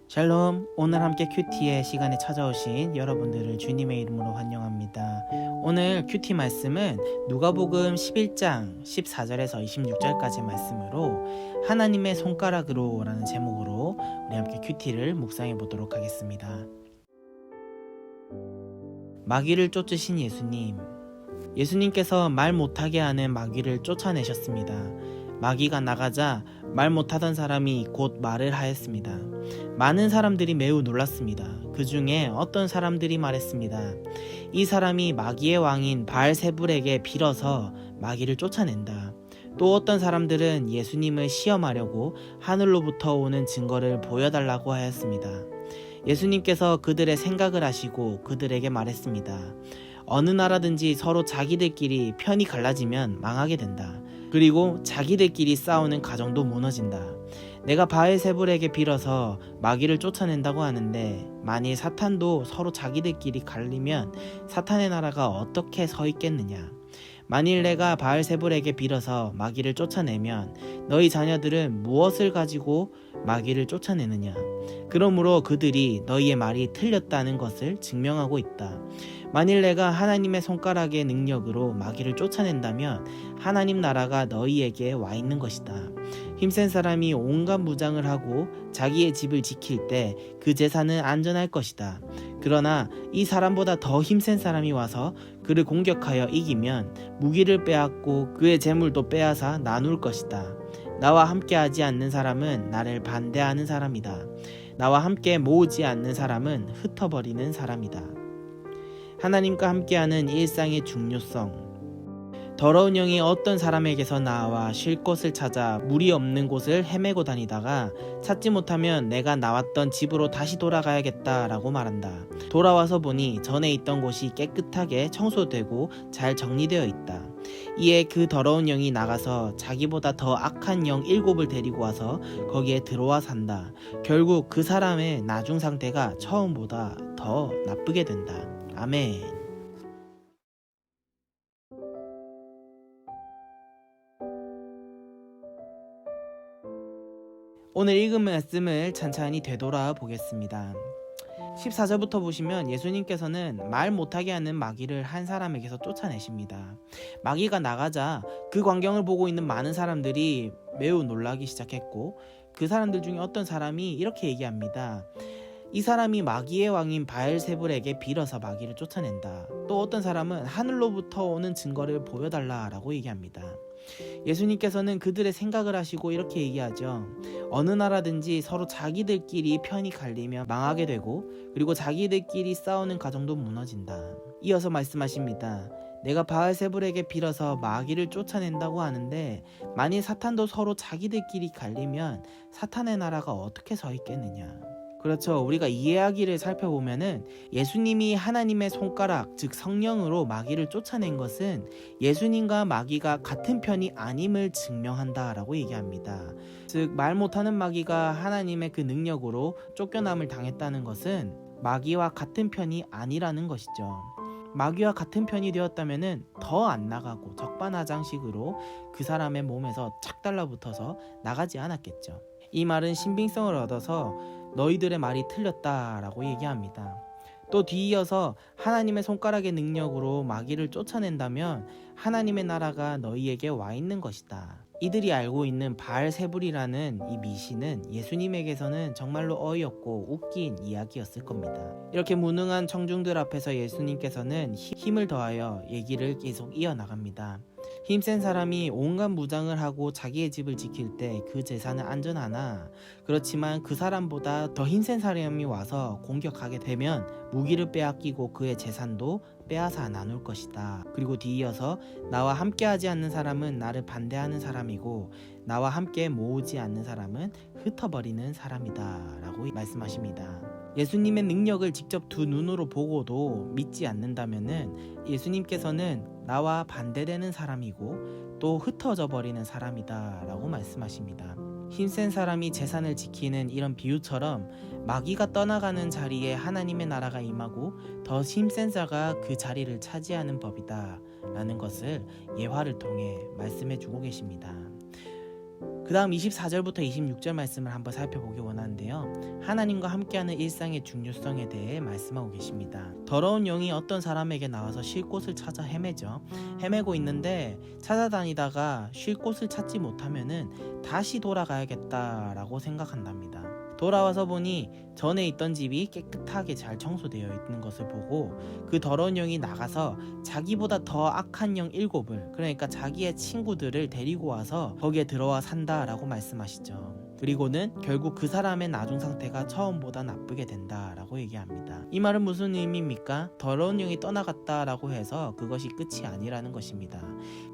샬롬, 오늘 함께 큐티의 시간에 찾아오신 여러분들을 주님의 이름으로 환영합니다. 오늘 큐티 말씀은 누가복음 11장 14절에서 26절까지 말씀으로 하나님의 손가락으로 라는 제목으로 우리 함께 큐티를 묵상해 보도록 하겠습니다. 마귀를 쫓으신 예수님께서 말 못하게 하는 마귀를 쫓아내셨습니다. 마귀가 나가자 말 못하던 사람이 곧 말을 하였습니다. 많은 사람들이 매우 놀랐습니다. 그 중에 어떤 사람들이 말했습니다. 이 사람이 마귀의 왕인 바알세불에게 빌어서 마귀를 쫓아낸다. 또 어떤 사람들은 예수님을 시험하려고 하늘로부터 오는 증거를 보여달라고 하였습니다. 예수님께서 그들의 생각을 아시고 그들에게 말했습니다. 어느 나라든지 서로 자기들끼리 편이 갈라지면 망하게 된다. 그리고 자기들끼리 싸우는 가정도 무너진다. 내가 바알세불에게 빌어서 마귀를 쫓아낸다고 하는데 만일 사탄도 서로 자기들끼리 갈리면 사탄의 나라가 어떻게 서 있겠느냐. 만일 내가 바알세불에게 빌어서 마귀를 쫓아내면 너희 자녀들은 무엇을 가지고 마귀를 쫓아내느냐. 그러므로 그들이 너희의 말이 틀렸다는 것을 증명하고 있다. 만일 내가 하나님의 손가락의 능력으로 마귀를 쫓아낸다면 하나님 나라가 너희에게 와 있는 것이다. 힘센 사람이 온갖 무장을 하고 자기의 집을 지킬 때 그 재산은 안전할 것이다. 그러나 이 사람보다 더 힘센 사람이 와서 그를 공격하여 이기면 무기를 빼앗고 그의 재물도 빼앗아 나눌 것이다. 나와 함께하지 않는 사람은 나를 반대하는 사람이다. 나와 함께 모으지 않는 사람은 흩어버리는 사람이다. 하나님과 함께하는 일상의 중요성. 더러운 영이 어떤 사람에게서 나와 쉴 곳을 찾아 물이 없는 곳을 헤매고 다니다가 찾지 못하면 내가 나왔던 집으로 다시 돌아가야겠다라고 말한다. 돌아와서 보니 전에 있던 곳이 깨끗하게 청소되고 잘 정리되어 있다. 이에 그 더러운 영이 나가서 자기보다 더 악한 영 7을 데리고 와서 거기에 들어와 산다. 결국 그 사람의 나중 상태가 처음보다 더 나쁘게 된다. 아멘. 오늘 읽은 말씀을 찬찬히 되돌아 보겠습니다. 14절부터 보시면 예수님께서는 말 못하게 하는 마귀를 한 사람에게서 쫓아내십니다. 마귀가 나가자 그 광경을 보고 있는 많은 사람들이 매우 놀라기 시작했고 그 사람들 중에 어떤 사람이 이렇게 얘기합니다. 이 사람이 마귀의 왕인 바알세불에게 빌어서 마귀를 쫓아낸다. 또 어떤 사람은 하늘로부터 오는 증거를 보여달라라고 얘기합니다. 예수님께서는 그들의 생각을 하시고 이렇게 얘기하죠. 어느 나라든지 서로 자기들끼리 편이 갈리면 망하게 되고 그리고 자기들끼리 싸우는 가정도 무너진다. 이어서 말씀하십니다. 내가 바알세불에게 빌어서 마귀를 쫓아낸다고 하는데 만일 사탄도 서로 자기들끼리 갈리면 사탄의 나라가 어떻게 서 있겠느냐. 그렇죠. 우리가 이 이야기를 살펴보면은 예수님이 하나님의 손가락, 즉 성령으로 마귀를 쫓아낸 것은 예수님과 마귀가 같은 편이 아님을 증명한다라고 얘기합니다. 즉 말 못하는 마귀가 하나님의 그 능력으로 쫓겨남을 당했다는 것은 마귀와 같은 편이 아니라는 것이죠. 마귀와 같은 편이 되었다면은 더 안 나가고 적반하장식으로 그 사람의 몸에서 착 달라붙어서 나가지 않았겠죠. 이 말은 신빙성을 얻어서 너희들의 말이 틀렸다라고 얘기합니다. 또 뒤이어서 하나님의 손가락의 능력으로 마귀를 쫓아낸다면 하나님의 나라가 너희에게 와 있는 것이다. 이들이 알고 있는 바알세불이라는 이 미신은 예수님에게서는 정말로 어이없고 웃긴 이야기였을 겁니다. 이렇게 무능한 청중들 앞에서 예수님께서는 힘을 더하여 얘기를 계속 이어나갑니다. 힘센 사람이 온갖 무장을 하고 자기의 집을 지킬 때 그 재산은 안전하나 그렇지만 그 사람보다 더 힘센 사람이 와서 공격하게 되면 무기를 빼앗기고 그의 재산도 빼앗아 나눌 것이다. 그리고 뒤이어서 나와 함께하지 않는 사람은 나를 반대하는 사람이고 나와 함께 모으지 않는 사람은 흩어버리는 사람이다 라고 말씀하십니다. 예수님의 능력을 직접 두 눈으로 보고도 믿지 않는다면은 예수님께서는 나와 반대되는 사람이고 또 흩어져 버리는 사람이다 라고 말씀하십니다. 힘센 사람이 재산을 지키는 이런 비유처럼 마귀가 떠나가는 자리에 하나님의 나라가 임하고 더 힘센 자가 그 자리를 차지하는 법이다 라는 것을 예화를 통해 말씀해 주고 계십니다. 그 다음 24절부터 26절 말씀을 한번 살펴보기 원하는데요. 하나님과 함께하는 일상의 중요성에 대해 말씀하고 계십니다. 더러운 영이 어떤 사람에게 나와서 쉴 곳을 찾아 헤매죠. 헤매고 있는데 찾아다니다가 쉴 곳을 찾지 못하면은 다시 돌아가야겠다라고 생각한답니다. 돌아와서 보니 전에 있던 집이 깨끗하게 잘 청소되어 있는 것을 보고 그 더러운 영이 나가서 자기보다 더 악한 영 7을, 그러니까 자기의 친구들을 데리고 와서 거기에 들어와 산다라고 말씀하시죠. 그리고는 결국 그 사람의 나중 상태가 처음보다 나쁘게 된다라고 얘기합니다. 이 말은 무슨 의미입니까? 더러운 영이 떠나갔다라고 해서 그것이 끝이 아니라는 것입니다.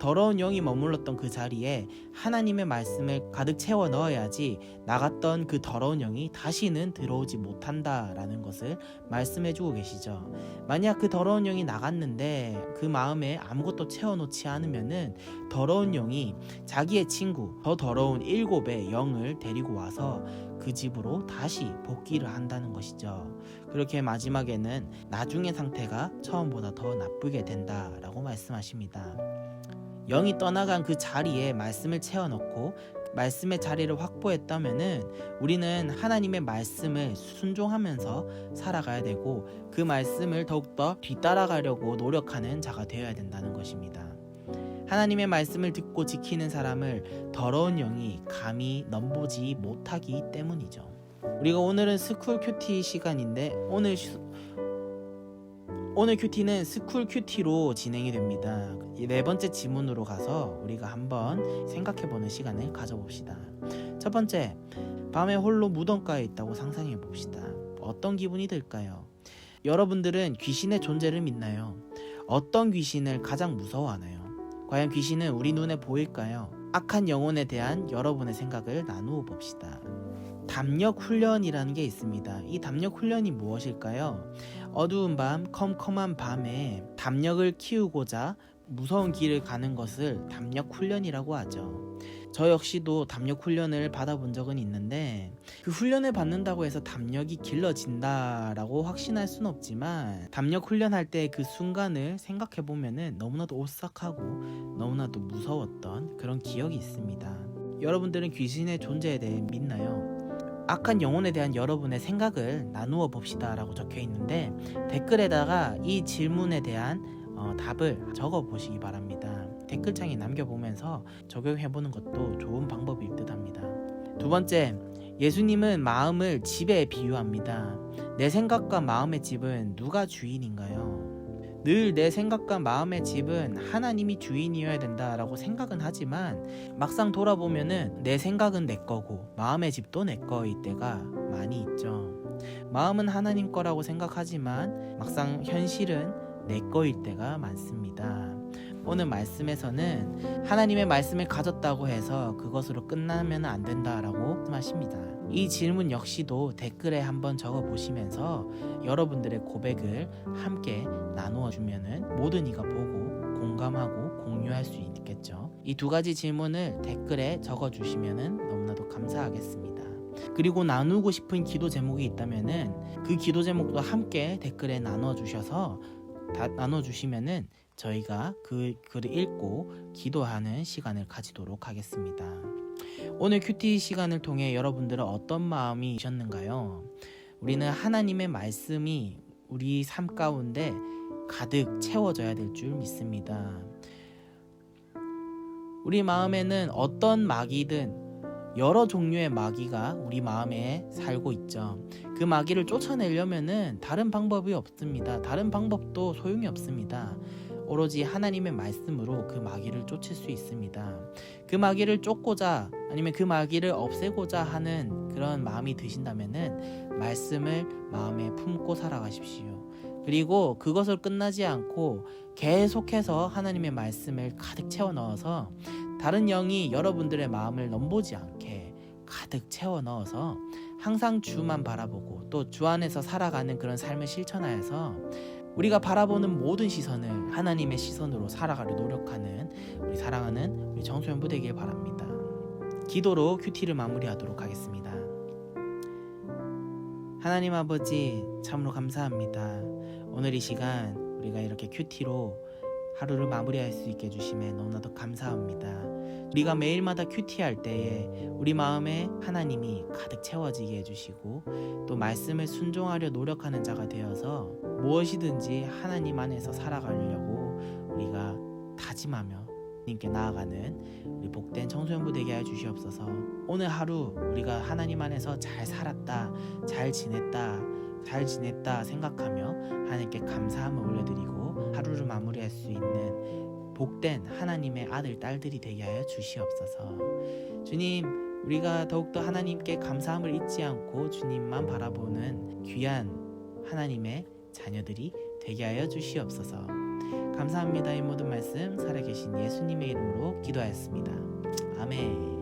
더러운 영이 머물렀던 그 자리에 하나님의 말씀을 가득 채워 넣어야지 나갔던 그 더러운 영이 다시는 들어오지 못한다라는 것을 말씀해주고 계시죠. 만약 그 더러운 영이 나갔는데 그 마음에 아무것도 채워놓지 않으면은 더러운 영이 자기의 친구 더 더러운 7의 영을 데리고 와서 그 집으로 다시 복귀를 한다는 것이죠. 그렇게 마지막에는 나중의 상태가 처음보다 더 나쁘게 된다라고 말씀하십니다. 영이 떠나간 그 자리에 말씀을 채워넣고 말씀의 자리를 확보했다면은 우리는 하나님의 말씀을 순종하면서 살아가야 되고 그 말씀을 더욱더 뒤따라가려고 노력하는 자가 되어야 된다는 것입니다. 하나님의 말씀을 듣고 지키는 사람을 더러운 영이 감히 넘보지 못하기 때문이죠. 우리가 오늘은 스쿨 큐티 시간인데 오늘 큐티는 스쿨 큐티로 진행이 됩니다. 네 번째 지문으로 가서 우리가 한번 생각해보는 시간을 가져봅시다. 첫 번째, 밤에 홀로 무덤가에 있다고 상상해 봅시다. 어떤 기분이 들까요? 여러분들은 귀신의 존재를 믿나요? 어떤 귀신을 가장 무서워하나요? 과연 귀신은 우리 눈에 보일까요? 악한 영혼에 대한 여러분의 생각을 나누어 봅시다. 담력 훈련이라는 게 있습니다. 이 담력 훈련이 무엇일까요? 어두운 밤, 컴컴한 밤에 담력을 키우고자 무서운 길을 가는 것을 담력 훈련이라고 하죠. 저 역시도 담력 훈련을 받아본 적은 있는데 그 훈련을 받는다고 해서 담력이 길러진다라고 확신할 수는 없지만 담력 훈련할 때 그 순간을 생각해보면 너무나도 오싹하고 너무나도 무서웠던 그런 기억이 있습니다. 여러분들은 귀신의 존재에 대해 믿나요? 악한 영혼에 대한 여러분의 생각을 나누어 봅시다 라고 적혀 있는데 댓글에다가 이 질문에 대한 답을 적어 보시기 바랍니다. 댓글창에 남겨보면서 적용해보는 것도 좋은 방법일 듯 합니다. 두 번째, 예수님은 마음을 집에 비유합니다. 내 생각과 마음의 집은 누가 주인인가요? 늘 내 생각과 마음의 집은 하나님이 주인이어야 된다라고 생각은 하지만 막상 돌아보면은 내 생각은 내 거고 마음의 집도 내 거일 때가 많이 있죠. 마음은 하나님 거라고 생각하지만 막상 현실은 내 거일 때가 많습니다. 오늘 말씀에서는 하나님의 말씀을 가졌다고 해서 그것으로 끝나면 안 된다라고 말씀하십니다. 이 질문 역시도 댓글에 한번 적어보시면서 여러분들의 고백을 함께 나누어 주면은 모든 이가 보고 공감하고 공유할 수 있겠죠. 이 두 가지 질문을 댓글에 적어주시면은 너무나도 감사하겠습니다. 그리고 나누고 싶은 기도 제목이 있다면은 그 기도 제목도 함께 댓글에 나눠주시면은 저희가 그 글을 읽고 기도하는 시간을 가지도록 하겠습니다. 오늘 큐티 시간을 통해 여러분들은 어떤 마음이 드셨는가요? 우리는 하나님의 말씀이 우리 삶 가운데 가득 채워져야 될 줄 믿습니다. 우리 마음에는 어떤 마귀든 여러 종류의 마귀가 우리 마음에 살고 있죠. 그 마귀를 쫓아내려면은 다른 방법이 없습니다. 다른 방법도 소용이 없습니다. 오로지 하나님의 말씀으로 그 마귀를 쫓을 수 있습니다. 그 마귀를 쫓고자 아니면 그 마귀를 없애고자 하는 그런 마음이 드신다면은 말씀을 마음에 품고 살아가십시오. 그리고 그것을 끝나지 않고 계속해서 하나님의 말씀을 가득 채워 넣어서 다른 영이 여러분들의 마음을 넘보지 않게 가득 채워 넣어서 항상 주만 바라보고 또 주 안에서 살아가는 그런 삶을 실천하여서 우리가 바라보는 모든 시선을 하나님의 시선으로 살아가려 노력하는 우리 사랑하는 우리 정소연 부대에게 바랍니다. 기도로 큐티를 마무리하도록 하겠습니다. 하나님 아버지 참으로 감사합니다. 오늘 이 시간 우리가 이렇게 큐티로 하루를 마무리할 수 있게 해주심에 너무나도 감사합니다. 우리가 매일마다 큐티할 때에 우리 마음에 하나님이 가득 채워지게 해주시고 또 말씀을 순종하려 노력하는 자가 되어서 무엇이든지 하나님 안에서 살아가려고 우리가 다짐하며 님께 나아가는 우리 복된 청소년부 되게 하여 주시옵소서. 오늘 하루 우리가 하나님 안에서 잘 살았다, 잘 지냈다 생각하며 하나님께 감사함을 올려드리고 하루를 마무리할 수 있는 복된 하나님의 아들, 딸들이 되게 하여 주시옵소서. 주님, 우리가 더욱더 하나님께 감사함을 잊지 않고 주님만 바라보는 귀한 하나님의 자녀들이 되게 하여 주시옵소서. 감사합니다. 이 모든 말씀 살아계신 예수님의 이름으로 기도하였습니다. 아멘.